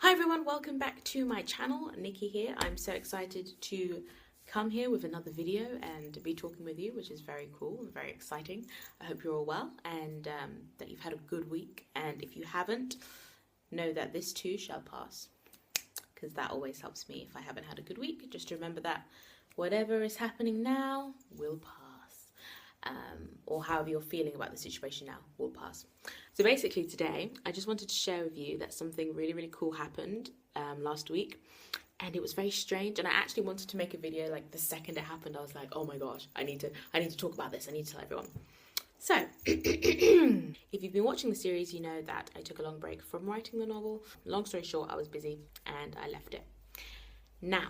Hi everyone, welcome back to my channel. Nikki here. I'm so excited to come here with another video and be talking with you, which is very cool and very exciting. I hope you're all well and that you've had a good week. And if you haven't, know that this too shall pass, because that always helps me if I haven't had a good week. Just remember that whatever is happening now will pass. Or however you're feeling about the situation now will pass. So basically today, I just wanted to share with you that something really cool happened last week, and it was very strange, and I actually wanted to make a video like the second it happened. I was like, oh my gosh, I need to talk about this. I need to tell everyone. So, if you've been watching the series, you know that I took a long break from writing the novel. Long story short, I was busy and I left it. Now,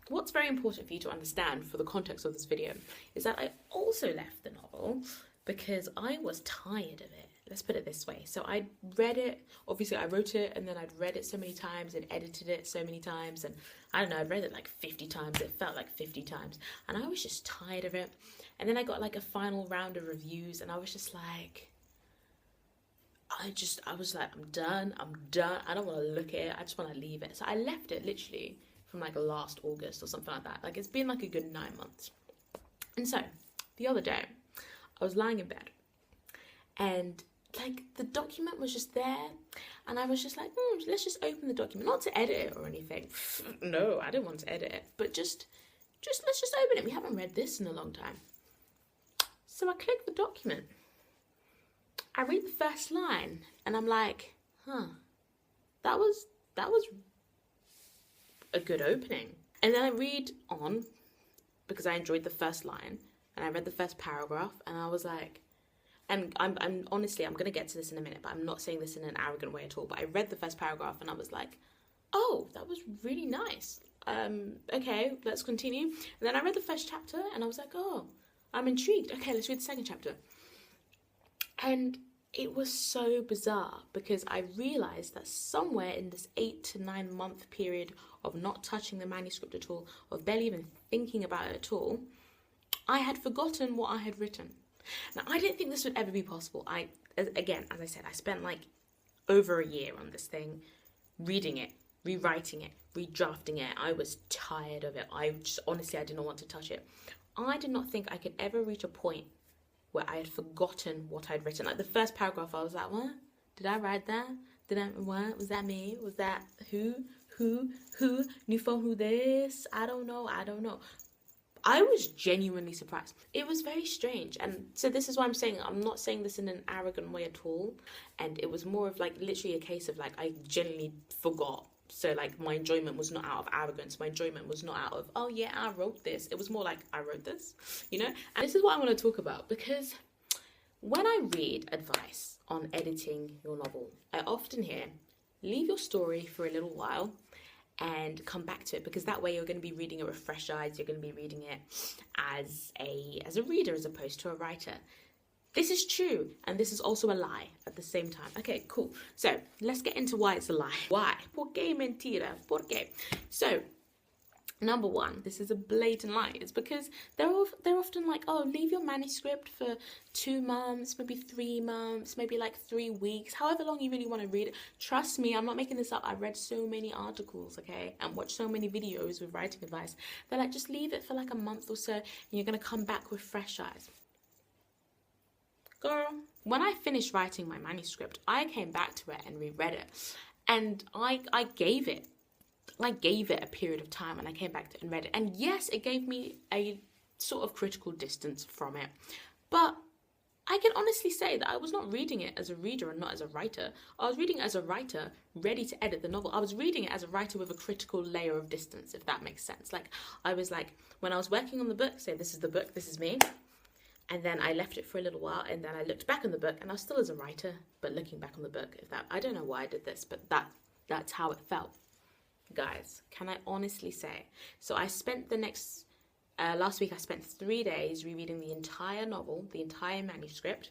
what's very important for you to understand for the context of this video is that I also left the novel because I was tired of it. Let's put it this way. So I read it, obviously I wrote it, and then I'd read it so many times and edited it so many times, and I don't know, I'd read it like 50 times, it felt like 50 times, and I was just tired of it. And then I got like a final round of reviews, and I was just like, I was like, I'm done, I don't want to look at it, I just want to leave it. So I left it literally from like last August or something like that. Like, it's been like a good 9 months. And so the other day I was lying in bed and like the document was just there, and I was just like, let's just open the document, not to edit it or anything. No, I didn't want to edit it, but just let's just open it. We haven't read this in a long time. So I click the document, I read the first line, and I'm like, that was a good opening. And then I read on because I enjoyed the first line, and I read the first paragraph, and I was like, and I'm honestly, I'm gonna get to this in a minute, but I'm not saying this in an arrogant way at all, but I read the first paragraph and I was like, oh, that was really nice. Okay, let's continue. And then I read the first chapter and I was like, oh, I'm intrigued. Okay, let's read the second chapter. And it was so bizarre because I realized that somewhere in this 8 to 9 month period of not touching the manuscript at all, of barely even thinking about it at all, I had forgotten what I had written. Now, I didn't think this would ever be possible. Again, as I said, I spent like over a year on this thing, reading it, rewriting it, redrafting it. I was tired of it. Honestly, I didn't want to touch it. I did not think I could ever reach a point where I had forgotten what I'd written. Like the first paragraph, I was like, what? Did I write that? What? Was that me? Was that who? New phone, who this? I don't know. I was genuinely surprised. It was very strange. And so this is why I'm saying, I'm not saying this in an arrogant way at all. And it was more of like literally a case of like, I genuinely forgot. So like my enjoyment was not out of arrogance. My enjoyment was not out of, oh yeah, I wrote this. It was more like, I wrote this, you know? And this is what I want to talk about, because when I read advice on editing your novel, I often hear, leave your story for a little while and come back to it, because that way you're going to be reading it with fresh eyes. You're going to be reading it as a reader as opposed to a writer. This is true, and this is also a lie at the same time. Okay, cool. So let's get into why it's a lie. Why? ¿Por qué mentira? ¿Por qué? So, number one, this is a blatant lie. It's because they're often like, oh, leave your manuscript for 2 months, maybe 3 months, maybe like 3 weeks, however long you really want to read it. Trust me, I'm not making this up. I read so many articles, okay, and watched so many videos with writing advice. They're like, just leave it for like a month or so, and you're going to come back with fresh eyes. Girl, when I finished writing my manuscript, I came back to it and reread it, and I gave it a period of time, and I came back to it and read it. And yes, it gave me a sort of critical distance from it. But I can honestly say that I was not reading it as a reader and not as a writer. I was reading it as a writer ready to edit the novel. I was reading it as a writer with a critical layer of distance, if that makes sense. Like, I was like, when I was working on the book, say this is the book, this is me. And then I left it for a little while, and then I looked back on the book, and I was still as a writer, but looking back on the book, I don't know why I did this, but that's how it felt. Guys, can I honestly say, so I spent the next last week I spent 3 days rereading the entire novel, the entire manuscript.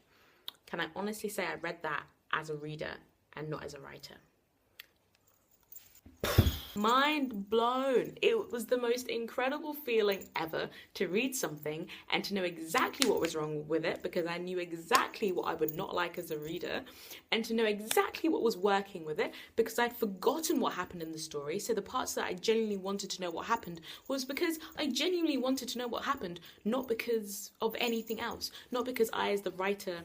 Can I honestly say I read that as a reader and not as a writer? Mind blown. It was the most incredible feeling ever to read something and to know exactly what was wrong with it, because I knew exactly what I would not like as a reader, and to know exactly what was working with it because I'd forgotten what happened in the story. So the parts that I genuinely wanted to know what happened was because I genuinely wanted to know what happened, not because of anything else, not because I, as the writer,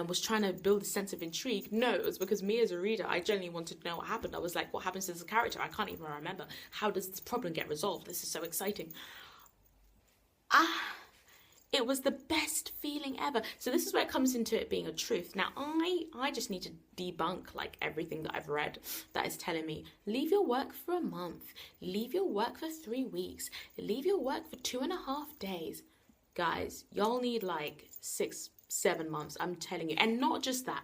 was trying to build a sense of intrigue. No, it was because me as a reader, I genuinely wanted to know what happened. I was like, what happens to this character? I can't even remember. How does this problem get resolved? This is so exciting. It was the best feeling ever. So this is where it comes into it being a truth. Now, I just need to debunk like everything that I've read that is telling me, leave your work for a month, leave your work for 3 weeks, leave your work for 2.5 days. Guys, y'all need like 6-7 months, I'm telling you. And not just that.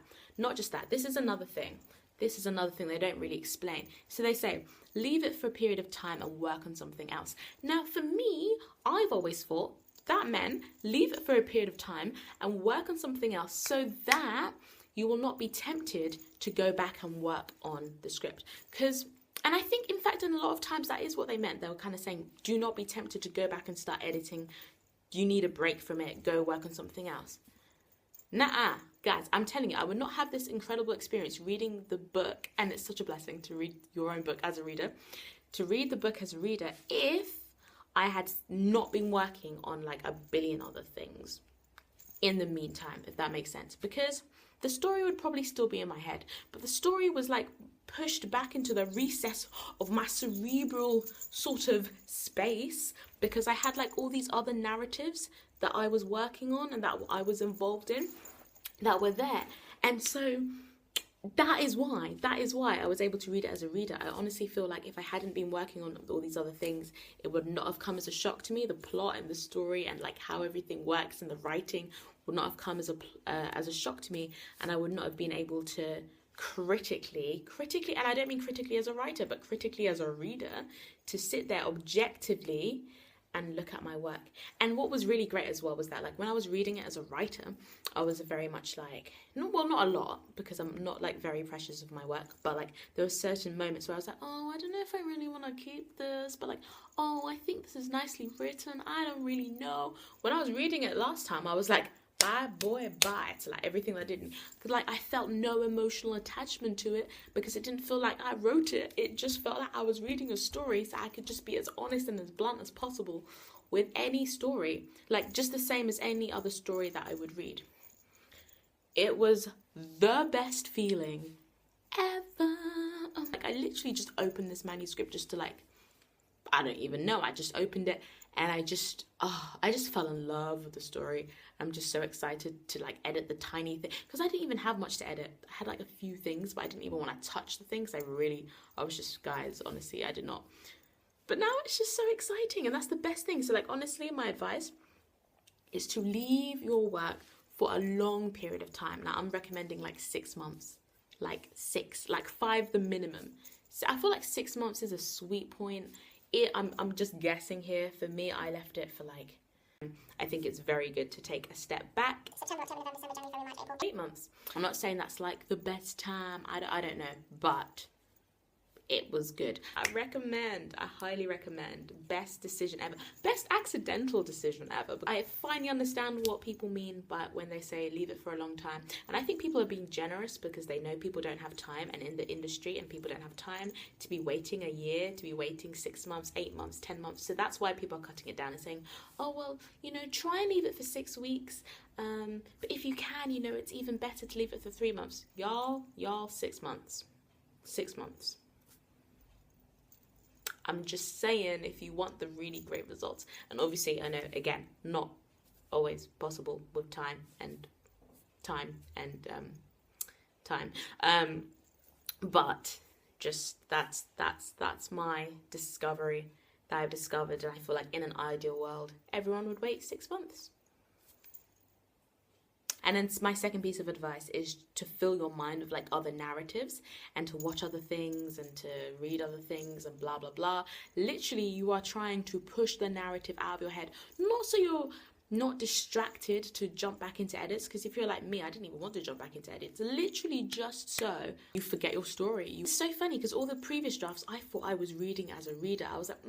This is another thing they don't really explain. So they say, leave it for a period of time and work on something else. Now, for me, I've always thought that meant leave it for a period of time and work on something else so that you will not be tempted to go back and work on the script. And I think, in fact, in a lot of times that is what they meant. They were kind of saying, do not be tempted to go back and start editing. You need a break from it. Go work on something else. Nah, guys, I'm telling you, I would not have this incredible experience reading the book, and it's such a blessing to read your own book as a reader, to read the book as a reader, if I had not been working on like a billion other things in the meantime, if that makes sense. Because the story would probably still be in my head, but the story was like pushed back into the recess of my cerebral sort of space, because I had like all these other narratives that I was working on and that I was involved in that were there. And so that is why I was able to read it as a reader. I honestly feel like if I hadn't been working on all these other things, it would not have come as a shock to me. The plot and the story and like how everything works and the writing would not have come as a shock to me, and I would not have been able to critically, and I don't mean critically as a writer, but critically as a reader, to sit there objectively and look at my work. And what was really great as well was that like when I was reading it as a writer, I was very much like, not a lot, because I'm not like very precious of my work, but like there were certain moments where I was like, oh, I don't know if I really want to keep this, but like, oh, I think this is nicely written, I don't really know. When I was reading it last time, I was like, bye boy bye to like everything that didn't, because like I felt no emotional attachment to it, because it didn't feel like I wrote it. It just felt like I was reading a story, so I could just be as honest and as blunt as possible with any story, like just the same as any other story that I would read. It was the best feeling ever. Like I literally just opened this manuscript just to like, I don't even know, I just opened it and I just fell in love with the story. I'm just so excited to like edit the tiny thing, because I didn't even have much to edit. I had like a few things, but I didn't even want to touch the things. I was just, guys, honestly, I did not. But now it's just so exciting, and that's the best thing. So like, honestly, my advice is to leave your work for a long period of time. Now I'm recommending like 6 months, like 5 the minimum. So I feel like 6 months is a sweet point. I'm just guessing here. For me, I left it for like, I think it's very good to take a step back. September, October, November, December, January, March, April. 8 months. I'm not saying that's like the best time. I don't know, but it was good. I highly recommend. Best decision ever. Best accidental decision ever. I finally understand what people mean by when they say leave it for a long time. And I think people are being generous because they know people don't have time, and in the industry, and people don't have time to be waiting a year, to be waiting 6 months, 8 months, 10 months. So that's why people are cutting it down and saying, oh, well, try and leave it for 6 weeks. But if you can, it's even better to leave it for 3 months. Y'all, 6 months. 6 months. I'm just saying, if you want the really great results, and obviously I know, again, not always possible with time, but just that's my discovery that I've discovered, and I feel like in an ideal world, everyone would wait 6 months. And then my second piece of advice is to fill your mind with like other narratives, and to watch other things and to read other things and blah, blah, blah. Literally, you are trying to push the narrative out of your head. Not so you're not distracted to jump back into edits, because if you're like me, I didn't even want to jump back into edits, literally just so you forget your story. It's so funny because all the previous drafts, I thought I was reading as a reader. I was like,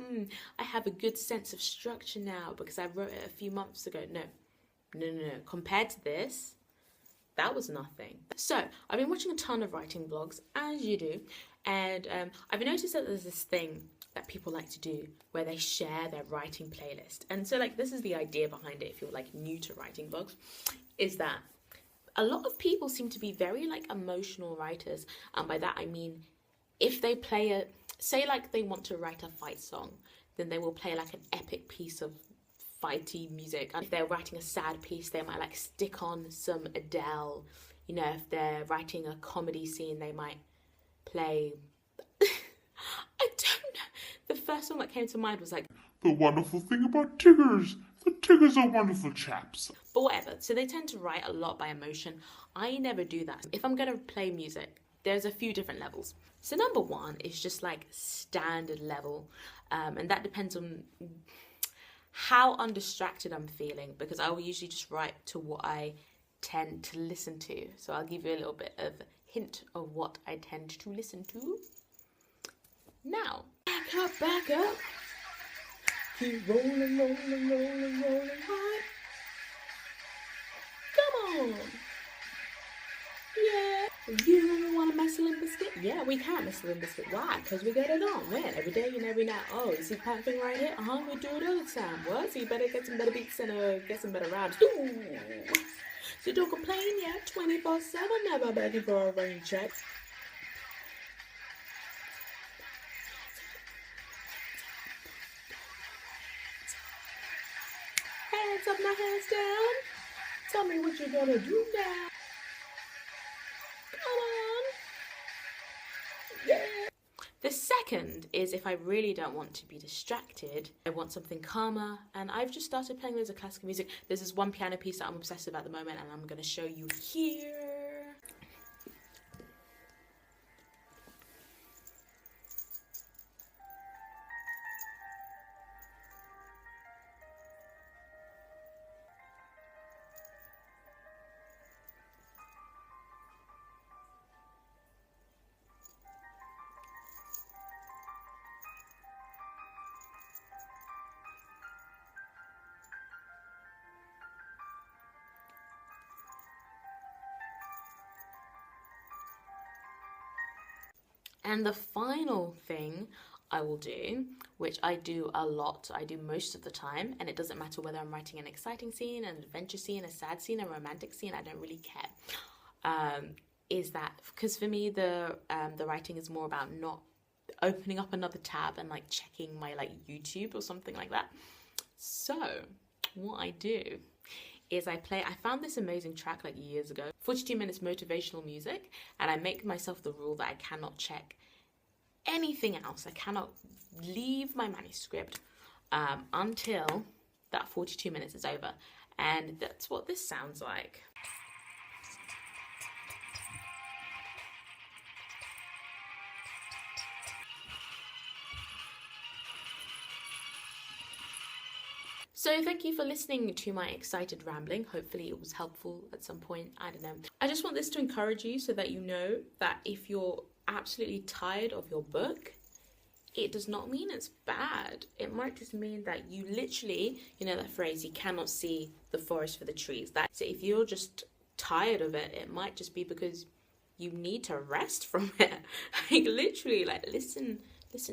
I have a good sense of structure now because I wrote it a few months ago. No. Compared to this, that was nothing. So I've been watching a ton of writing vlogs, as you do, and I've noticed that there's this thing that people like to do where they share their writing playlist. And so like this is the idea behind it, if you're like new to writing vlogs, is that a lot of people seem to be very like emotional writers, and by that I mean if they play a, say like they want to write a fight song, then they will play like an epic piece of fighty music. And if they're writing a sad piece, they might like stick on some Adele. You know, if they're writing a comedy scene, they might play I don't know. The first song that came to mind was like, the wonderful thing about Tiggers. The Tiggers are wonderful chaps. But whatever. So they tend to write a lot by emotion. I never do that. If I'm going to play music, there's a few different levels. So number one is just like standard level. And that depends on how undistracted I'm feeling, because I will usually just write to what I tend to listen to. So I'll give you a little bit of a hint of what I tend to listen to. Now, back up. Keep rolling high. Come on. Yeah. You want to mess a Limp Bizkit? Yeah, we can mess a Limp Bizkit. Why? Because we get it on. When? Every day and every night. Oh, you see that thing right here? We do it all the time. What? So you better get some better beats and get some better rhymes. Ooh. So don't complain, yeah. 24/7, never begging for a rain check. Hands up, my hands down. Tell me what you're gonna do now. Come on. Yeah. The second is if I really don't want to be distracted, I want something calmer, and I've just started playing loads of classical music. There's this one piano piece that I'm obsessed with at the moment, and I'm gonna show you here. And the final thing I will do, which I do a lot, I do most of the time, and it doesn't matter whether I'm writing an exciting scene, an adventure scene, a sad scene, a romantic scene, I don't really care, is that, because for me the writing is more about not opening up another tab and like checking my like YouTube or something like that. So what I do is I found this amazing track like years ago, 42 minutes motivational music, and I make myself the rule that I cannot check anything else. I cannot leave my manuscript until that 42 minutes is over. And that's what this sounds like. So thank you for listening to my excited rambling. Hopefully it was helpful at some point. I don't know. I just want this to encourage you so that you know that if you're absolutely tired of your book, it does not mean it's bad. It might just mean that you literally, you know that phrase, you cannot see the forest for the trees. So if you're just tired of it, it might just be because you need to rest from it. Like literally, like listen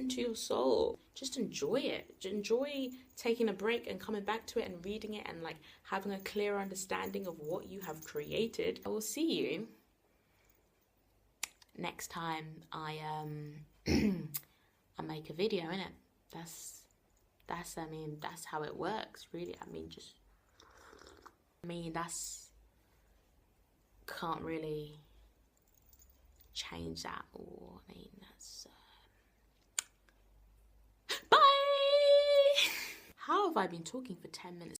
to your soul. Just enjoy it. Enjoy taking a break and coming back to it and reading it and like having a clear understanding of what you have created. I will see you next time I I make a video, innit? That's I mean, that's how it works, really. That's can't really change that, or I mean that's bye. How have I been talking for 10 minutes?